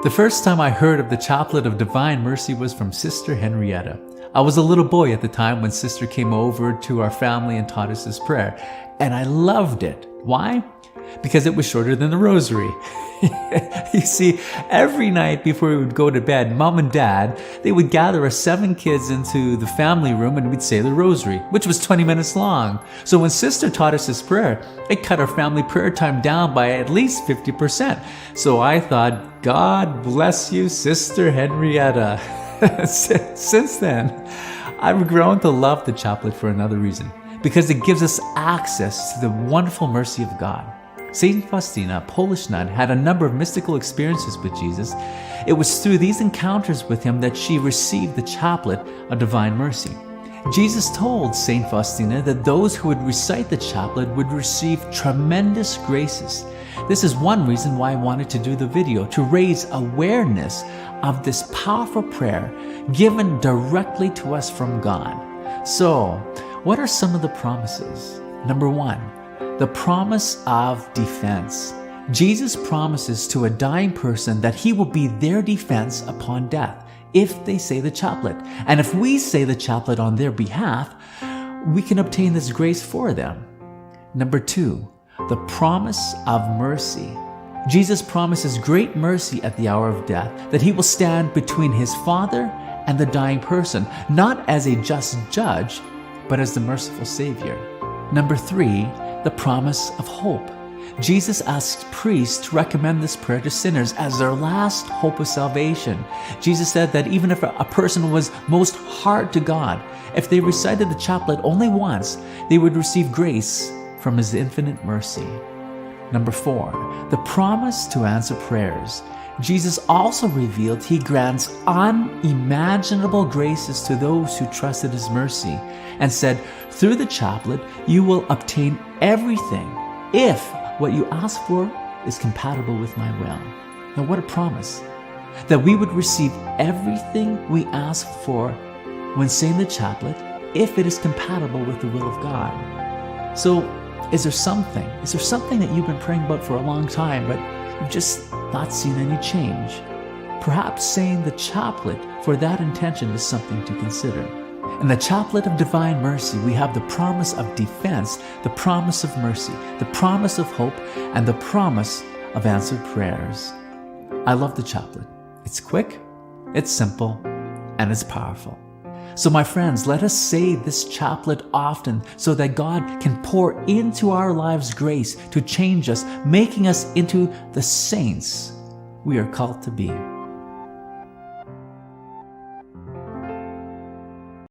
The first time I heard of the Chaplet of Divine Mercy was from Sister Henrietta. I was a little boy at the time when Sister came over to our family and taught us this prayer, and I loved it. Why? Because it was shorter than the rosary. You see, every night before we would go to bed, Mom and Dad, they would gather us 7 kids into the family room and we'd say the rosary, which was 20 minutes long. So when Sister taught us this prayer, it cut our family prayer time down by at least 50%. So I thought, God bless you, Sister Henrietta. Since then, I've grown to love the chaplet for another reason, because it gives us access to the wonderful mercy of God. Saint Faustina, a Polish nun, had a number of mystical experiences with Jesus. It was through these encounters with him that she received the chaplet of Divine Mercy. Jesus told Saint Faustina that those who would recite the chaplet would receive tremendous graces. This is one reason why I wanted to do the video, to raise awareness of this powerful prayer given directly to us from God. So, what are some of the promises? Number 1, the promise of defense. Jesus promises to a dying person that he will be their defense upon death if they say the chaplet. And if we say the chaplet on their behalf, we can obtain this grace for them. Number 2, the promise of mercy. Jesus promises great mercy at the hour of death, that he will stand between his Father and the dying person, not as a just judge, but as the merciful Savior. Number 3, the promise of hope. Jesus asks priests to recommend this prayer to sinners as their last hope of salvation. Jesus said that even if a person was most hard to God, if they recited the chaplet only once, they would receive grace from his infinite mercy. Number 4, the promise to answer prayers. Jesus also revealed he grants unimaginable graces to those who trust in his mercy, and said, through the chaplet, you will obtain everything if what you ask for is compatible with my will. Now, what a promise! That we would receive everything we ask for when saying the chaplet if it is compatible with the will of God. So, is there something that you've been praying about for a long time, but you've just not seen any change? Perhaps saying the chaplet for that intention is something to consider. In the chaplet of Divine Mercy, we have the promise of defense, the promise of mercy, the promise of hope, and the promise of answered prayers. I love the chaplet. It's quick, it's simple, and it's powerful. So my friends, let us say this chaplet often so that God can pour into our lives grace to change us, making us into the saints we are called to be.